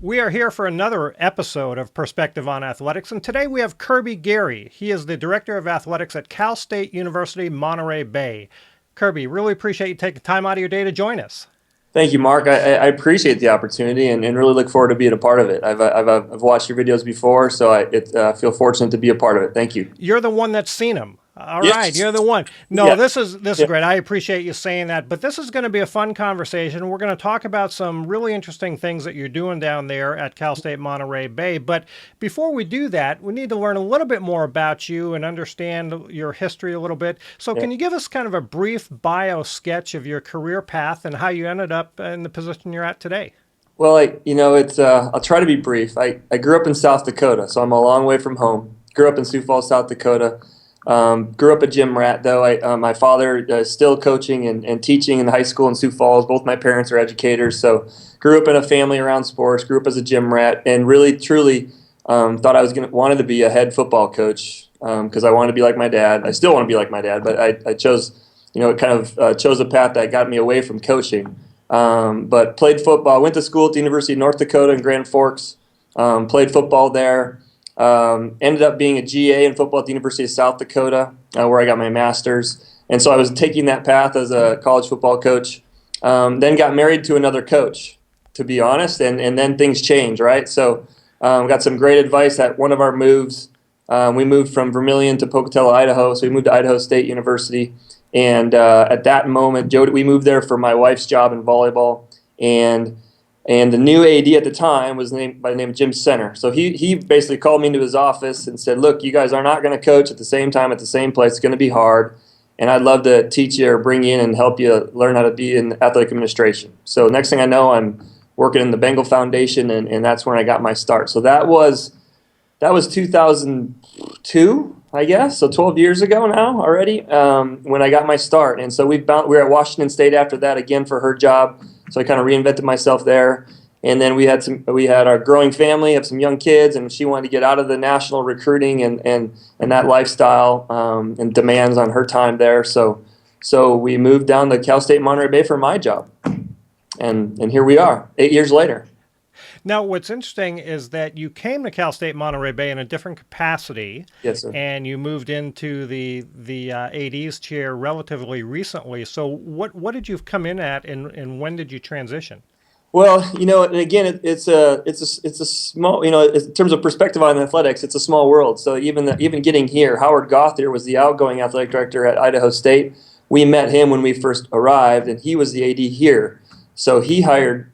We are here for another episode of Perspective on Athletics, and today we have Kirby Garry. He is the Director of Athletics at Cal State University, Monterey Bay. Kirby, really appreciate you taking time out of your day to join us. Thank you, Mark. I appreciate the opportunity and really look forward to being a part of it. I've watched your videos before, so I feel fortunate to be a part of it. Thank you. You're the one that's seen them. All Yes. right, you're the one. No, Yeah. this is great. I appreciate you saying that. But this is going to be a fun conversation. We're going to talk about some really interesting things that you're doing down there at Cal State Monterey Bay. But before we do that, we need to learn a little bit more about you and understand your history a little bit. So can you give us kind of a brief bio sketch of your career path and how you ended up in the position you're at today? Well, I'll try to be brief. I grew up in South Dakota, so I'm a long way from home. Grew up in Sioux Falls, South Dakota. Grew up a gym rat, though. My father is still coaching and teaching in the high school in Sioux Falls. Both my parents are educators, so grew up in a family around sports. Grew up as a gym rat, and really, truly thought I wanted to be a head football coach because I wanted to be like my dad. I still want to be like my dad, but I chose, chose a path that got me away from coaching. But played football. Went to school at the University of North Dakota in Grand Forks. Played football there. Ended up being a GA in football at the University of South Dakota, where I got my master's. And so I was taking that path as a college football coach. Then got married to another coach, to be honest, and then things changed, right? So got some great advice at one of our moves. We moved from Vermilion to Pocatello, Idaho, so we moved to Idaho State University. And at that moment, we moved there for my wife's job in volleyball. And the new AD at the time was by the name of Jim Center. So he basically called me into his office and said, look, you guys are not going to coach at the same time at the same place. It's going to be hard. And I'd love to teach you or bring you in and help you learn how to be in athletic administration. So next thing I know, I'm working in the Bengal Foundation, and that's when I got my start. So that was 2002, I guess. So 12 years ago now already when I got my start. And so we were at Washington State after that again for her job. So I kind of reinvented myself there, and then we had our growing family, have some young kids, and she wanted to get out of the national recruiting and that lifestyle and demands on her time there. So we moved down to Cal State Monterey Bay for my job, and here we are, 8 years later. Now, what's interesting is that you came to Cal State Monterey Bay in a different capacity. Yes, sir. And you moved into the AD's chair relatively recently. So what did you come in at, and when did you transition? Well, and again, it's a small, in terms of perspective on athletics, it's a small world. So even getting here, Howard Gothier was the outgoing athletic director at Idaho State. We met him when we first arrived, and he was the AD here. So he hired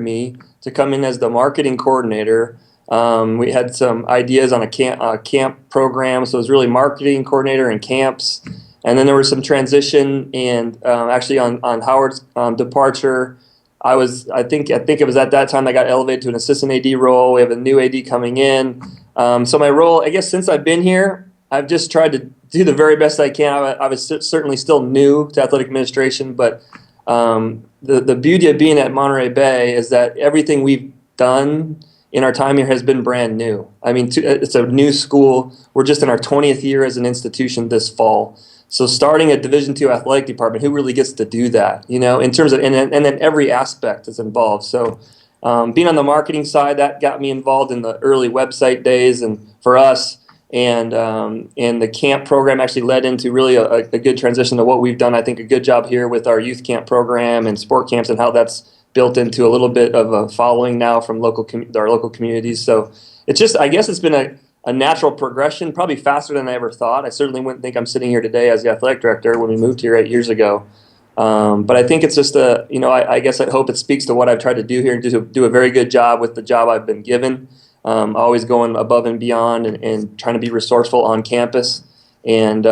me to come in as the marketing coordinator. We had some ideas on a camp program, so it was really marketing coordinator and camps. And then there was some transition, and actually on Howard's departure, I think it was at that time I got elevated to an assistant AD role. We have a new AD coming in. So my role, I guess, since I've been here, I've just tried to do the very best I can. I was certainly still new to athletic administration, but the beauty of being at Monterey Bay is that everything we've done in our time here has been brand new. I mean, it's a new school. We're just in our 20th year as an institution this fall. So starting a Division II athletic department, who really gets to do that, in terms of, and then every aspect is involved. So being on the marketing side, that got me involved in the early website days, and for us, and the camp program actually led into really a good transition to what we've done. I think a good job here with our youth camp program and sport camps, and how that's built into a little bit of a following now from our local communities. So it's just, I guess it's been a natural progression, probably faster than I ever thought. I certainly wouldn't think I'm sitting here today as the athletic director when we moved here 8 years ago. But I think it's just I guess I hope it speaks to what I've tried to do here, and do a very good job with the job I've been given. Always going above and beyond and trying to be resourceful on campus. And,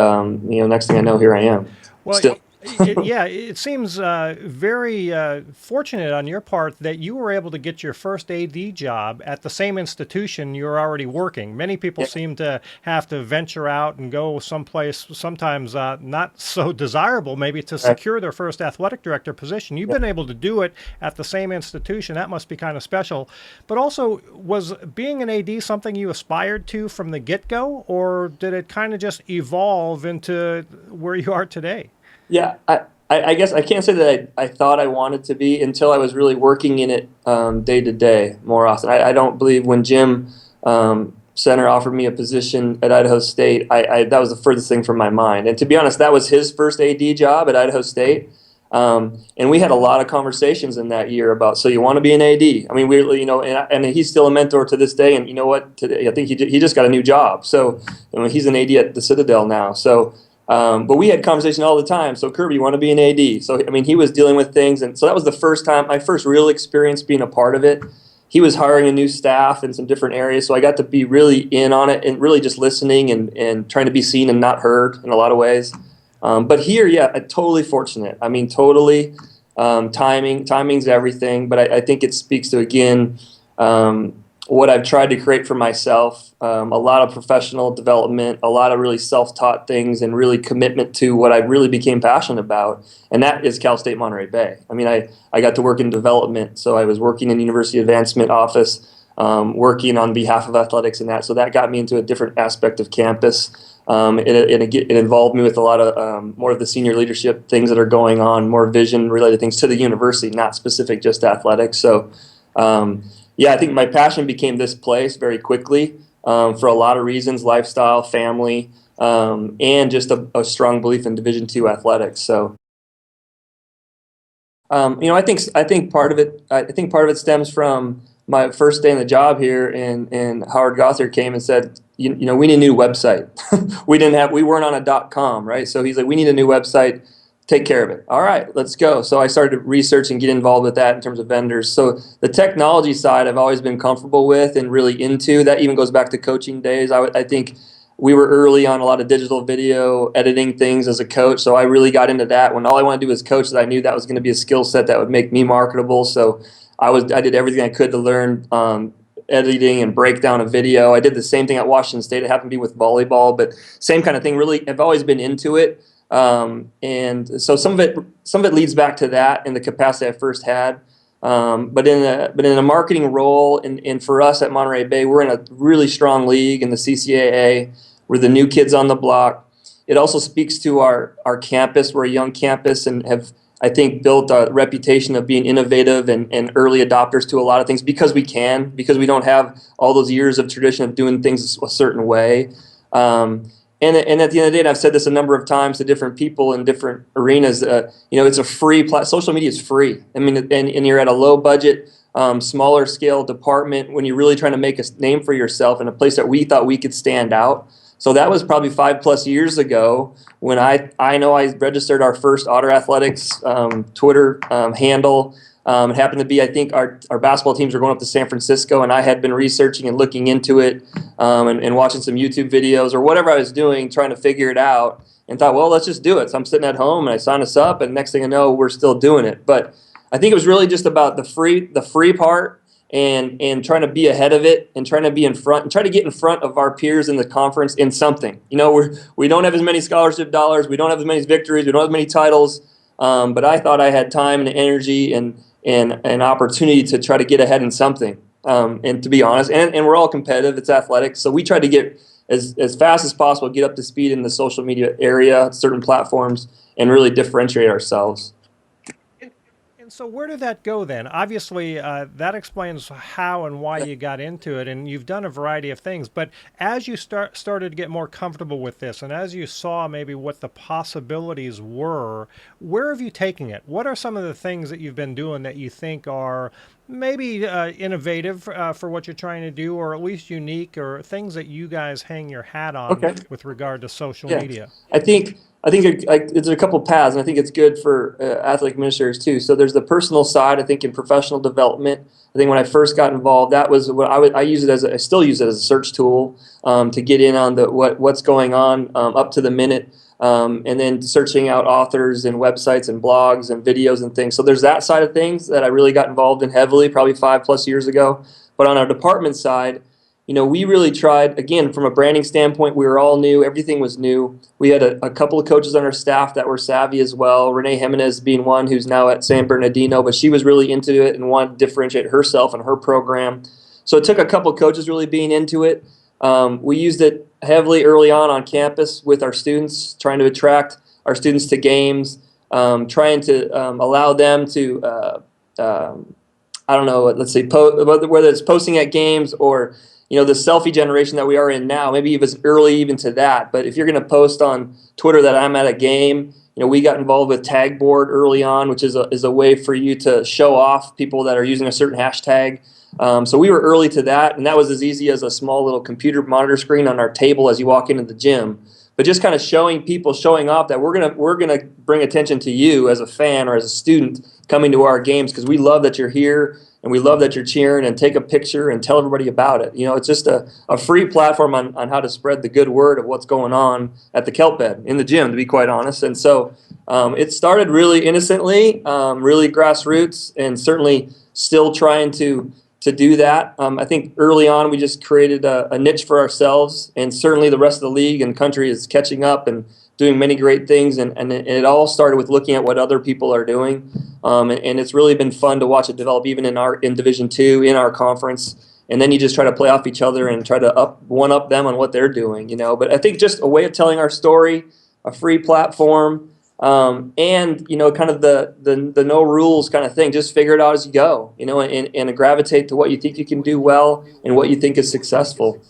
next thing I know, here I am. Well, still. It seems very fortunate on your part that you were able to get your first AD job at the same institution you're already working. Many people seem to have to venture out and go someplace sometimes not so desirable, maybe, to secure their first athletic director position. You've been able to do it at the same institution. That must be kind of special. But also, was being an AD something you aspired to from the get-go, or did it kind of just evolve into where you are today? Yeah, I guess I can't say that I thought I wanted to be until I was really working in it day to day more often. I don't believe when Jim Center offered me a position at Idaho State, that was the furthest thing from my mind. And to be honest, that was his first AD job at Idaho State. And we had a lot of conversations in that year about, so you want to be an AD? I mean, and he's still a mentor to this day. And you know what? Today, I think he just got a new job. So he's an AD at the Citadel now. So, but we had conversation all the time. So Kirby, you want to be an AD? So, I mean, he was dealing with things. And so that was the first time, my first real experience being a part of it. He was hiring a new staff in some different areas. So I got to be really in on it and really just listening and trying to be seen and not heard in a lot of ways. But here, yeah, totally fortunate. I mean, totally. Timing's everything. But I think it speaks to, again, what I've tried to create for myself. A lot of professional development, a lot of really self-taught things, and really commitment to what I really became passionate about. And that is Cal State Monterey Bay. I mean, I got to work in development. So I was working in the University Advancement Office, working on behalf of athletics and that. So that got me into a different aspect of campus. It involved me with a lot of more of the senior leadership things that are going on, more vision-related things to the university, not specific just to athletics. So, yeah, I think my passion became this place very quickly for a lot of reasons: lifestyle, family, and just a strong belief in Division II athletics. So, I think part of it stems from my first day on the job here, and Howard Gother came and said, we need a new website. we weren't on a .com, right? So he's like, we need a new website. Take care of it. All right, let's go. So I started to research and get involved with that in terms of vendors. So the technology side I've always been comfortable with and really into. That even goes back to coaching days. I think we were early on a lot of digital video editing things as a coach. So I really got into that when all I wanted to do was coach. That I knew that was going to be a skill set that would make me marketable. So I did everything I could to learn editing and breakdown of video. I did the same thing at Washington State. It happened to be with volleyball, but same kind of thing. Really, I've always been into it. And so some of it leads back to that and the capacity I first had. But in a marketing role, and for us at Monterey Bay, we're in a really strong league in the CCAA. We're the new kids on the block. It also speaks to our campus. We're a young campus and have, I think, built a reputation of being innovative and early adopters to a lot of things because we don't have all those years of tradition of doing things a certain way. And at the end of the day, and I've said this a number of times to different people in different arenas, it's a free social media is free. I mean, and you're at a low budget, smaller scale department when you're really trying to make a name for yourself in a place that we thought we could stand out. So that was probably 5+ years ago when I know I registered our first Otter Athletics Twitter handle. It happened to be, I think, our basketball teams were going up to San Francisco, and I had been researching and looking into it and watching some YouTube videos or whatever I was doing, trying to figure it out, and thought, well, let's just do it. So I'm sitting at home, and I signed us up, and next thing I know, we're still doing it. But I think it was really just about the free part and trying to be ahead of it and trying to be in front and try to get in front of our peers in the conference in something. We don't have as many scholarship dollars. We don't have as many victories. We don't have as many titles. But I thought I had time and energy and an opportunity to try to get ahead in something. And to be honest, and we're all competitive. It's athletics. So we tried to get as fast as possible, get up to speed in the social media area, certain platforms, and really differentiate ourselves. And so where did that go then? Obviously, that explains how and why you got into it, and you've done a variety of things. But as you started to get more comfortable with this, and as you saw maybe what the possibilities were, where have you taken it? What are some of the things that you've been doing that you think are maybe innovative for what you're trying to do, or at least unique, or things that you guys hang your hat on with regard to social media? I think it's a couple paths, and I think it's good for athletic administrators too. So there's the personal side. I think in professional development, I think when I first got involved, that was what I use it as. I still use it as a search tool to get in on what's going on up to the minute, and then searching out authors and websites and blogs and videos and things. So there's that side of things that I really got involved in heavily, probably 5+ years ago. But on our department side, we really tried, again, from a branding standpoint, we were all new. Everything was new. We had a couple of coaches on our staff that were savvy as well, Renee Jimenez being one who's now at San Bernardino, but she was really into it and wanted to differentiate herself and her program. So it took a couple of coaches really being into it. We used it heavily early on campus with our students, trying to attract our students to games. trying to allow them to, I don't know, let's say, whether it's posting at games or, the selfie generation that we are in now, maybe it was early even to that. But if you're going to post on Twitter that I'm at a game, we got involved with Tag Board early on, which is a way for you to show off people that are using a certain hashtag. So we were early to that, and that was as easy as a small little computer monitor screen on our table as you walk into the gym. But just kind of showing off that we're gonna bring attention to you as a fan or as a student coming to our games, because we love that you're here and we love that you're cheering, and take a picture and tell everybody about it. It's just a free platform on how to spread the good word of what's going on at the kelp bed in the gym, to be quite honest. And so it started really innocently, really grassroots, and certainly still trying to do that. I think early on we just created a niche for ourselves, and certainly the rest of the league and country is catching up and doing many great things. And it all started with looking at what other people are doing, and it's really been fun to watch it develop, even in Division II, in our conference. And then you just try to play off each other and try to one up them on what they're doing. But I think just a way of telling our story, a free platform. And kind of the no rules kind of thing. Just figure it out as you go, and gravitate to what you think you can do well and what you think is successful.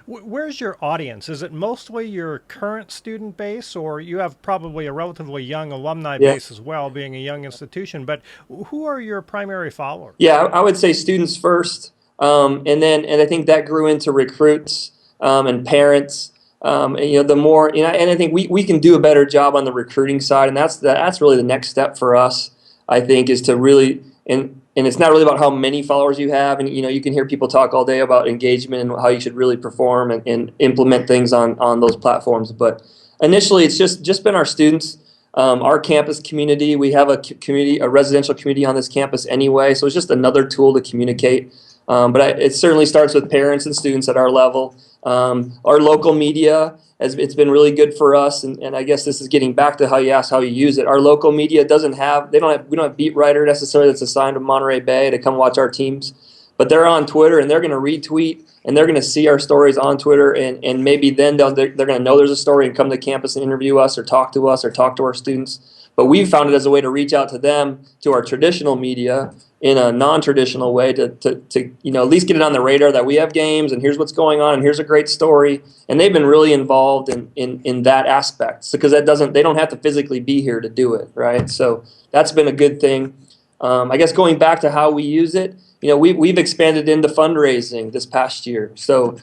Where's your audience? Is it mostly your current student base, or you have probably a relatively young alumni base as well, being a young institution? But who are your primary followers? Yeah, I would say students first, and I think that grew into recruits and parents. The more, and I think we can do a better job on the recruiting side, and that's really the next step for us. I think is to really, and it's not really about how many followers you have, and you can hear people talk all day about engagement and how you should really perform and implement things on those platforms. But initially, it's just been our students, our campus community. We have a residential community on this campus anyway, so it's just another tool to communicate. But it certainly starts with parents and students at our level. Our local media, it's been really good for us, and I guess this is getting back to how you asked how you use it. Our local media we don't have beat writer necessarily that's assigned to Monterey Bay to come watch our teams, but they're on Twitter and they're going to retweet and they're going to see our stories on Twitter, and maybe then they're going to know there's a story and come to campus and interview us or talk to our students. But we've found it as a way to reach out to them, to our traditional media, in a non-traditional way to at least get it on the radar that we have games and here's what's going on and here's a great story. And they've been really involved in that aspect, because they don't have to physically be here to do it, right? So that's been a good thing. I guess going back to how we use it, we've expanded into fundraising this past year. So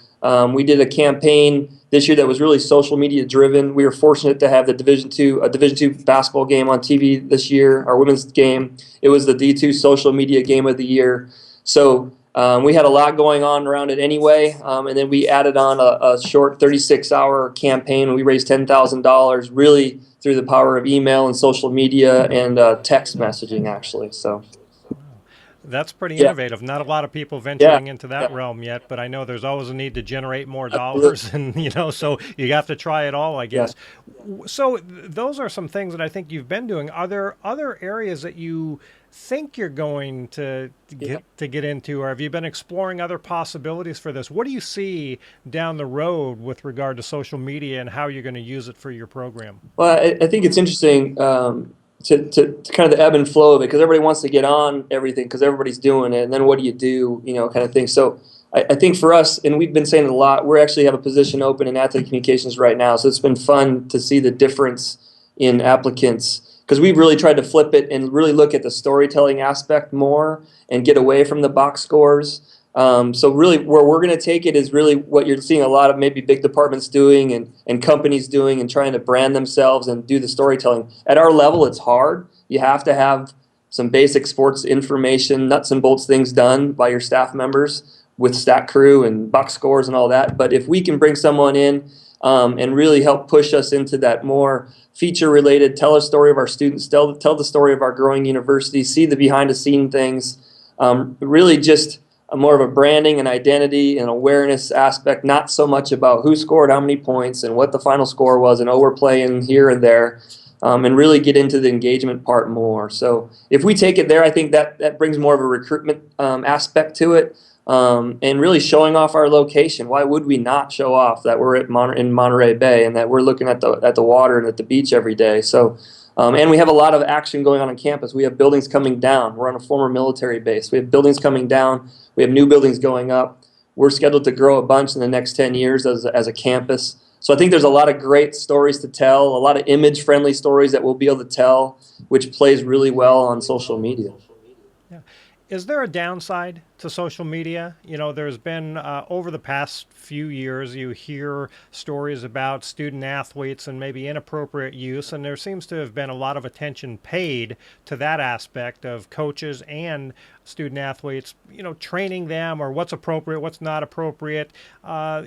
we did a campaign this year that was really social media driven. We were fortunate to have a Division II basketball game on TV this year, our women's game. It was the D2 social media game of the year. So we had a lot going on around it anyway. And then we added on a short 36-hour campaign. We raised $10,000 really through the power of email and social media and text messaging, actually. So. That's pretty innovative. Not a lot of people venturing into that realm yet, but I know there's always a need to generate more dollars, and so you have to try it all, I guess. So those are some things that I think you've been doing. Are there other areas that you think you're going to get into, or have you been exploring other possibilities for this? What do you see down the road with regard to social media and how you're going to use it for your program? Well, I think it's interesting. To kind of the ebb and flow of it, because everybody wants to get on everything because everybody's doing it, and then what do you do, kind of thing. So I think for us, and we've been saying it a lot, we actually have a position open in athletic communications right now, so it's been fun to see the difference in applicants, because we've really tried to flip it and really look at the storytelling aspect more and get away from the box scores. So really where we're going to take it is really what you're seeing a lot of maybe big departments doing and companies doing, and trying to brand themselves and do the storytelling. At our level, it's hard. You have to have some basic sports information, nuts and bolts things done by your staff members with stat crew and box scores and all that. But if we can bring someone in and really help push us into that more feature-related, tell a story of our students, tell the story of our growing university, see the behind-the-scene things, really just more of a branding and identity and awareness aspect, not so much about who scored how many points and what the final score was and, we're playing here and there, and really get into the engagement part more. So if we take it there, I think that brings more of a recruitment aspect to it, and really showing off our location. Why would we not show off that we're in Monterey Bay and that we're looking at the water and at the beach every day? So And we have a lot of action going on campus. We have buildings coming down. We're on a former military base. We have buildings coming down. We have new buildings going up. We're scheduled to grow a bunch in the next 10 years as a campus. So I think there's a lot of great stories to tell, a lot of image-friendly stories that we'll be able to tell, which plays really well on social media. Yeah. Is there a downside to social media? There's been, over the past few years, you hear stories about student athletes and maybe inappropriate use, and there seems to have been a lot of attention paid to that aspect of coaches and student athletes, training them or what's appropriate, what's not appropriate. How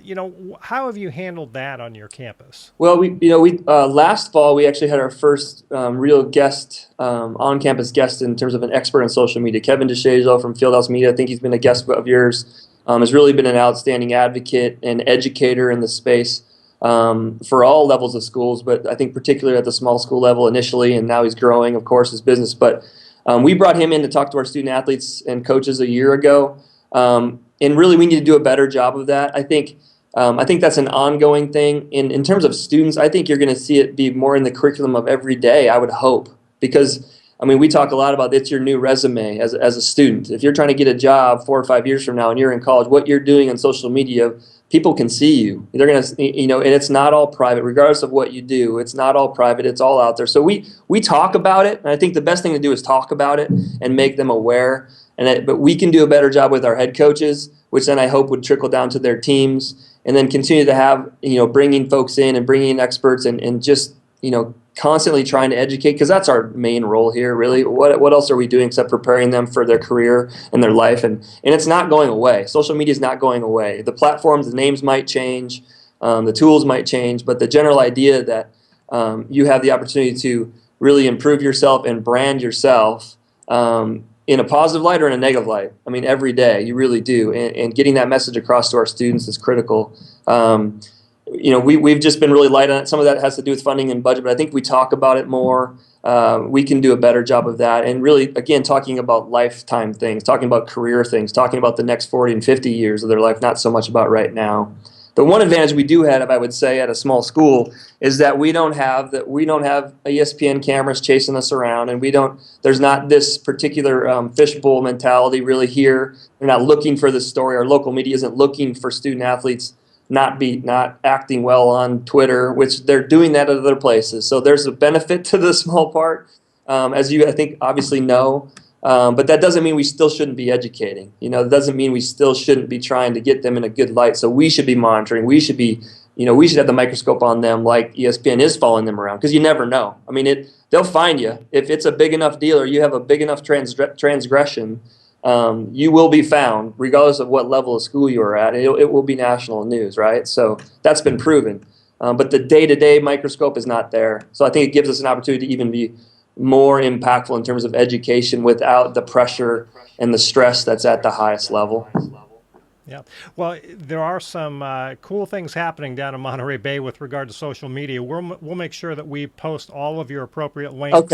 have you handled that on your campus? Well, we last fall we actually had our first real guest, on-campus guest in terms of an expert on social media, Kevin DeShazo from Fieldhouse Media. I think he's been a guest of yours. Has really been an outstanding advocate and educator in the space for all levels of schools, but I think particularly at the small school level initially, and now he's growing, of course, his business. But we brought him in to talk to our student athletes and coaches a year ago, and really we need to do a better job of that. I think that's an ongoing thing. In terms of students, I think you're going to see it be more in the curriculum of every day, I would hope, because we talk a lot about it's your new resume as a student. If you're trying to get a job 4 or 5 years from now and you're in college, what you're doing on social media, people can see you. They're going to, and it's not all private, regardless of what you do. It's not all private. It's all out there. So we talk about it, and I think the best thing to do is talk about it and make them aware. But we can do a better job with our head coaches, which then I hope would trickle down to their teams, and then continue to have, bringing folks in and bringing in experts and just, constantly trying to educate, because that's our main role here, really. What else are we doing except preparing them for their career and their life? And it's not going away. Social media is not going away. The platforms, the names might change, the tools might change, but the general idea that you have the opportunity to really improve yourself and brand yourself in a positive light or in a negative light. Every day you really do, and getting that message across to our students is critical. We've just been really light on it. Some of that has to do with funding and budget, but I think we talk about it more. We can do a better job of that. And really, again, talking about lifetime things, talking about career things, talking about the next 40 and 50 years of their life, not so much about right now. The one advantage we do have, I would say, at a small school is that we don't have ESPN cameras chasing us around, and there's not this particular fishbowl mentality really here. They're not looking for this story. Our local media isn't looking for student athletes not acting well on Twitter, which they're doing that at other places. So there's a benefit to the small part, as you, I think, obviously know. But that doesn't mean we still shouldn't be educating. It doesn't mean we still shouldn't be trying to get them in a good light. So we should be monitoring. We should be, we should have the microscope on them, like ESPN is following them around, because you never know. They'll find you if it's a big enough deal or you have a big enough transgression. You will be found, regardless of what level of school you are at. It will be national news, right? So that's been proven. But the day-to-day microscope is not there. So I think it gives us an opportunity to even be more impactful in terms of education without the pressure and the stress that's at the highest level. Yeah. Well, there are some cool things happening down in Monterey Bay with regard to social media. We'll make sure that we post all of your appropriate links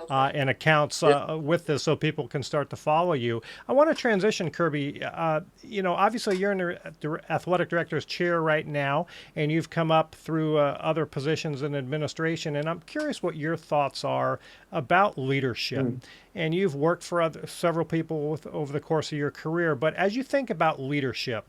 and accounts with this so people can start to follow you. I want to transition, Kirby. Obviously you're in the athletic director's chair right now, and you've come up through other positions in administration, and I'm curious what your thoughts are about leadership. And you've worked for several people over the course of your career, but as you think about leadership,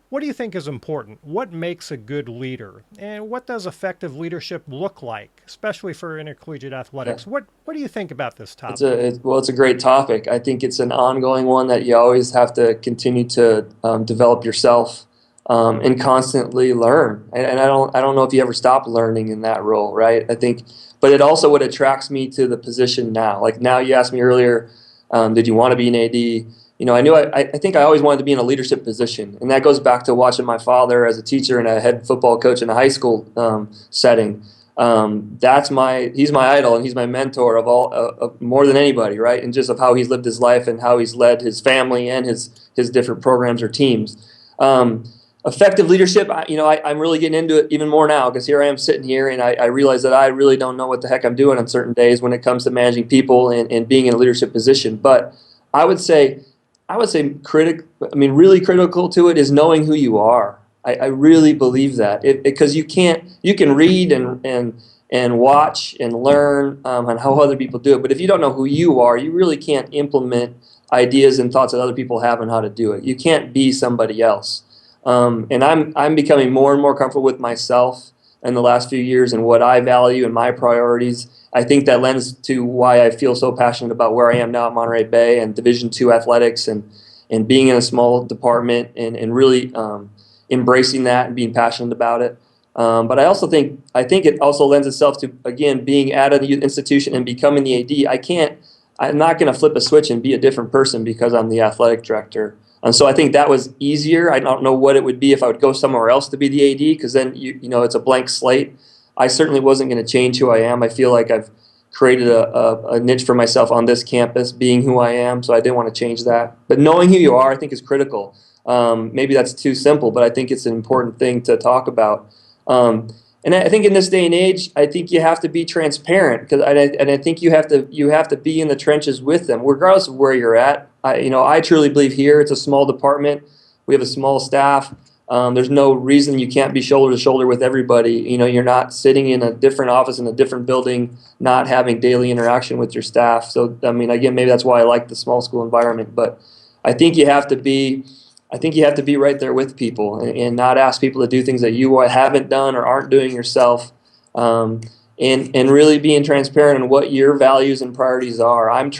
what do you think is important? What makes a good leader? And what does effective leadership look like, especially for intercollegiate athletics? What do you think about this topic? It's a great topic. I think it's an ongoing one that you always have to continue to develop yourself and constantly learn. And I don't know if you ever stop learning in that role, right? I think, but it also what attracts me to the position now. Like now, you asked me earlier, did you want to be an AD? I think I always wanted to be in a leadership position, and that goes back to watching my father as a teacher and a head football coach in a high school setting. He's my idol, and he's my mentor of more than anybody, right? And just of how he's lived his life and how he's led his family and his different programs or teams. Effective leadership, I'm really getting into it even more now, because here I am sitting here, and I realize that I really don't know what the heck I'm doing on certain days when it comes to managing people and being in a leadership position. But I would say really critical to it is knowing who you are. I really believe that, because you can read and and watch and learn on how other people do it. But if you don't know who you are, you really can't implement ideas and thoughts that other people have on how to do it. You can't be somebody else. And I'm becoming more and more comfortable with myself in the last few years and what I value and my priorities. I think that lends to why I feel so passionate about where I am now at Monterey Bay and Division II athletics and being in a small department and really embracing that and being passionate about it. But I also think it also lends itself to, again, being at an institution and becoming the AD. I'm not going to flip a switch and be a different person because I'm the athletic director. And so I think that was easier. I don't know what it would be if I would go somewhere else to be the AD, because then you know it's a blank slate. I certainly wasn't going to change who I am. I feel like I've created a niche for myself on this campus, being who I am, so I didn't want to change that. But knowing who you are, I think, is critical. Maybe that's too simple, but I think it's an important thing to talk about. And I think in this day and age, I think you have to be transparent, and I think you have to be in the trenches with them, regardless of where you're at. I truly believe here it's a small department. We have a small staff. There's no reason you can't be shoulder to shoulder with everybody. You're not sitting in a different office in a different building, not having daily interaction with your staff. So, I mean, again, maybe that's why I like the small school environment. But I think you have to be right there with people and not ask people to do things that you haven't done or aren't doing yourself. And really being transparent on what your values and priorities are. I'm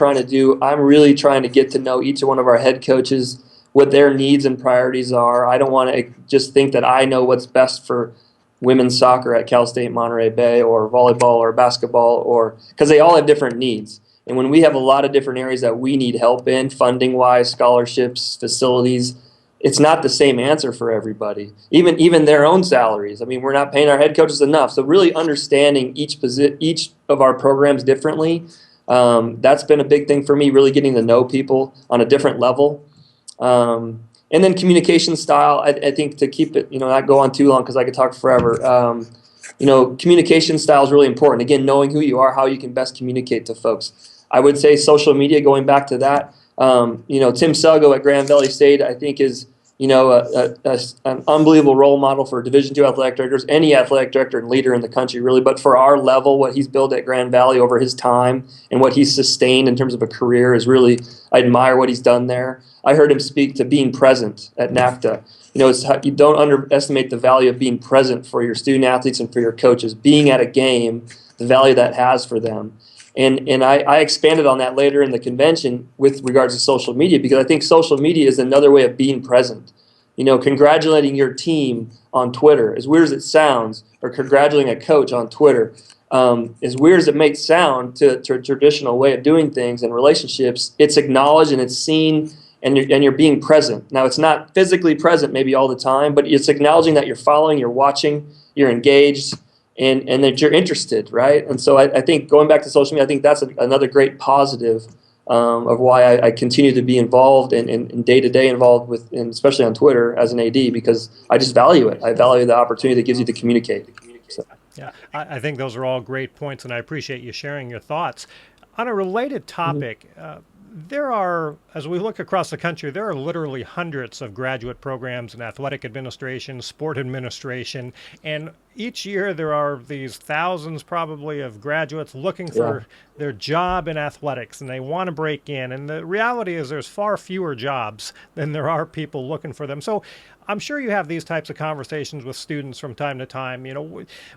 really trying to get to know each one of our head coaches, what their needs and priorities are. I don't want to just think that I know what's best for women's soccer at Cal State Monterey Bay or volleyball or basketball, because they all have different needs. And when we have a lot of different areas that we need help in, funding-wise, scholarships, facilities, it's not the same answer for everybody, even their own salaries. I mean, we're not paying our head coaches enough. So really understanding each of our programs differently, that's been a big thing for me, really getting to know people on a different level. And then communication style, I think, to keep it, not go on too long because I could talk forever. Communication style is really important. Again, knowing who you are, how you can best communicate to folks. I would say social media, going back to that. Tim Selgo at Grand Valley State, I think, is an unbelievable role model for Division II athletic directors, any athletic director and leader in the country, really. But for our level, what he's built at Grand Valley over his time and what he's sustained in terms of a career is really, I admire what he's done there. I heard him speak to being present at NAFTA. You don't underestimate the value of being present for your student athletes and for your coaches, being at a game, the value that has for them. And I expanded on that later in the convention with regards to social media, because I think social media is another way of being present. Congratulating your team on Twitter, as weird as it sounds, or congratulating a coach on Twitter, as weird as it may sound to a traditional way of doing things and relationships, it's acknowledged and it's seen, and you're being present. Now, it's not physically present maybe all the time, but it's acknowledging that you're following, you're watching, you're engaged, and that you're interested, right? And so I think going back to social media, I think that's another great positive of why I continue to be involved and day-to-day involved with, and especially on Twitter as an AD, because I just value it. I value the opportunity that gives you to communicate. So. Yeah, I think those are all great points, and I appreciate you sharing your thoughts. On a related topic, there are, as we look across the country, there are literally hundreds of graduate programs in athletic administration, sport administration, and each year there are these thousands probably of graduates looking for their job in athletics, and they want to break in. And the reality is there's far fewer jobs than there are people looking for them. So I'm sure you have these types of conversations with students from time to time.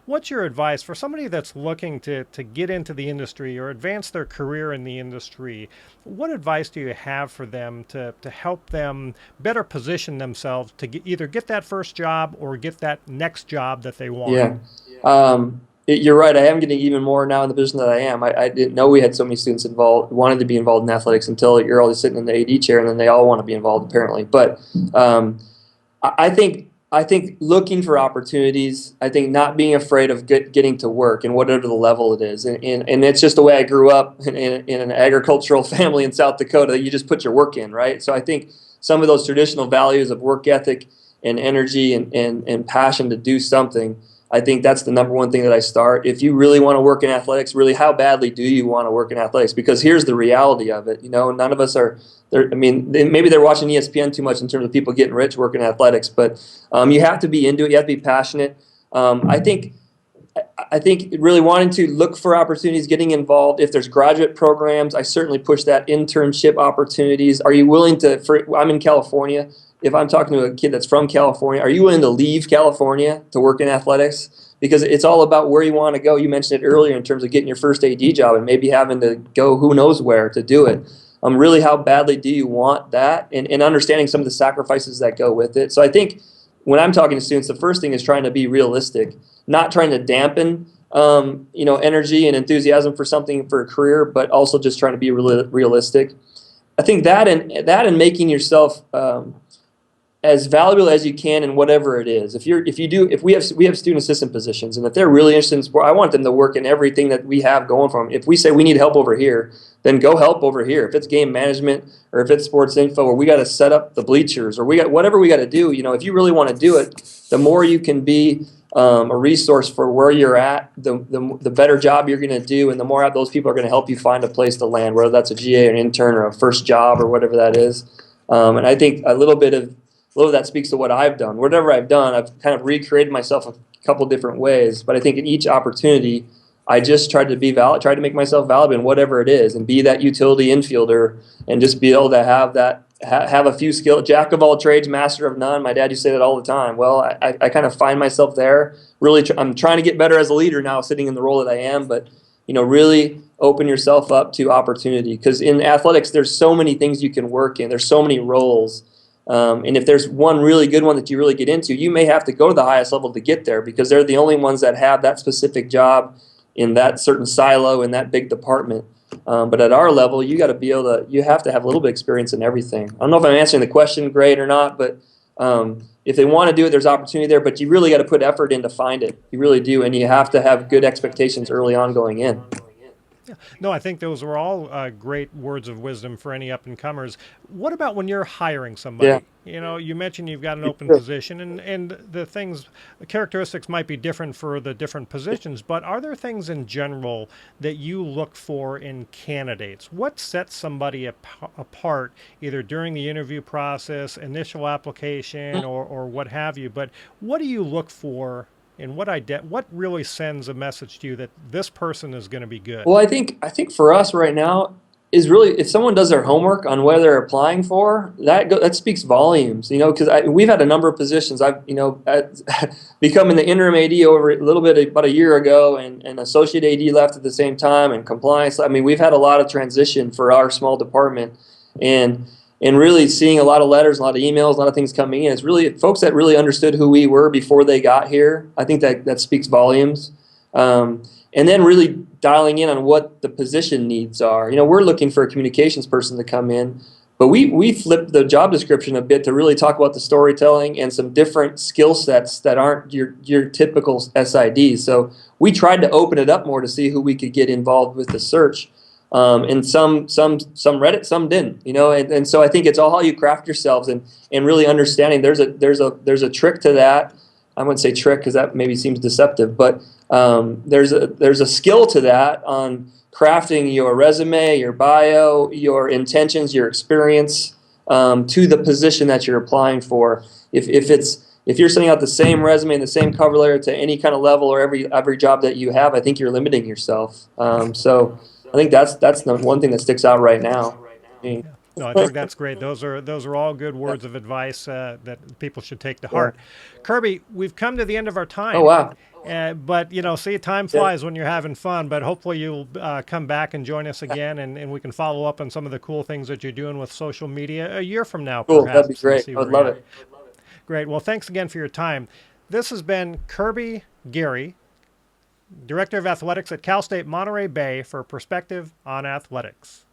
What's your advice for somebody that's looking to get into the industry or advance their career in the industry? What advice do you have for them to help them better position themselves to either get that first job or get that next job that they want? Yeah. You're right. I am getting even more now in the position that I am. I didn't know we had so many students wanted to be involved in athletics until you're all sitting in the AD chair, and then they all want to be involved apparently. But I think looking for opportunities, I think not being afraid of getting to work and whatever the level it is. And it's just the way I grew up in an agricultural family in South Dakota, that you just put your work in, right? So I think some of those traditional values of work ethic and energy and passion to do something, I think that's the number one thing that I start. If you really want to work in athletics, really, how badly do you want to work in athletics? Because here's the reality of it. None of us are there. I mean, maybe they're watching ESPN too much in terms of people getting rich working in athletics, but you have to be into it. You have to be passionate. I think I think really wanting to look for opportunities, getting involved. If there's graduate programs, I certainly push that. Internship opportunities. Are you willing to, I'm in California. If I'm talking to a kid that's from California, are you willing to leave California to work in athletics? Because it's all about where you want to go. You mentioned it earlier in terms of getting your first AD job and maybe having to go who knows where to do it. Really, how badly do you want that? And understanding some of the sacrifices that go with it. So I think when I'm talking to students, the first thing is trying to be realistic, not trying to dampen energy and enthusiasm for something for a career, but also just trying to be realistic. I think that and making yourself as valuable as you can in whatever it is. If we have student assistant positions, and if they're really interested in sport, I want them to work in everything that we have going for them. If we say we need help over here, then go help over here. If it's game management or if it's sports info, or we got to set up the bleachers, or we got whatever we got to do. If you really want to do it, the more you can be a resource for where you're at, the better job you're going to do, and the more those people are going to help you find a place to land, whether that's a GA or an intern or a first job or whatever that is. And I think a little of that speaks to what I've done. Whatever I've done, I've kind of recreated myself a couple different ways. But I think in each opportunity, I just tried to make myself valuable in whatever it is, and be that utility infielder, and just be able to have a few skills, jack of all trades, master of none. My dad used to say that all the time. Well, I kind of find myself there. Really, I'm trying to get better as a leader now, sitting in the role that I am. But really open yourself up to opportunity, because in athletics, there's so many things you can work in. There's so many roles. And if there's one really good one that you really get into, you may have to go to the highest level to get there, because they're the only ones that have that specific job in that certain silo in that big department. But at our level, you have to have a little bit of experience in everything. I don't know if I'm answering the question great or not, but if they want to do it, there's opportunity there, but you really got to put effort in to find it. You really do, and you have to have good expectations early on going in. Yeah. No, I think those were all great words of wisdom for any up-and-comers. What about when you're hiring somebody? Yeah. You mentioned you've got an open position, and the characteristics might be different for the different positions, but are there things in general that you look for in candidates? What sets somebody apart, either during the interview process, initial application, or what have you? But what do you look for? And what really sends a message to you that this person is going to be good? Well, I think for us right now is really, if someone does their homework on where they're applying for, that speaks volumes. Because we've had a number of positions. I've becoming the interim AD over a little bit about a year ago, and associate AD left at the same time, and compliance. I mean, we've had a lot of transition for our small department, and really seeing a lot of letters, a lot of emails, a lot of things coming in. It's really folks that really understood who we were before they got here. I think that speaks volumes. And then really dialing in on what the position needs are. We're looking for a communications person to come in, but we flipped the job description a bit to really talk about the storytelling and some different skill sets that aren't your typical SIDs. So we tried to open it up more to see who we could get involved with the search. And some read it, some didn't, and so I think it's all how you craft yourselves and really understanding there's a trick to that. I wouldn't say trick because that maybe seems deceptive, but there's a skill to that on crafting your resume, your bio, your intentions, your experience to the position that you're applying for. If you're sending out the same resume and the same cover letter to any kind of level or every job that you have, I think you're limiting yourself. So I think that's the one thing that sticks out right now. Yeah. No, I think that's great. Those are all good words of advice that people should take to heart. Kirby, we've come to the end of our time. Oh, wow. But, see, time flies when you're having fun, but hopefully you'll come back and join us again, and we can follow up on some of the cool things that you're doing with social media a year from now. Cool, perhaps, that'd be great. I would love it. Great. Well, thanks again for your time. This has been Kirby Garry, Director of Athletics at Cal State Monterey Bay, for Perspective on Athletics.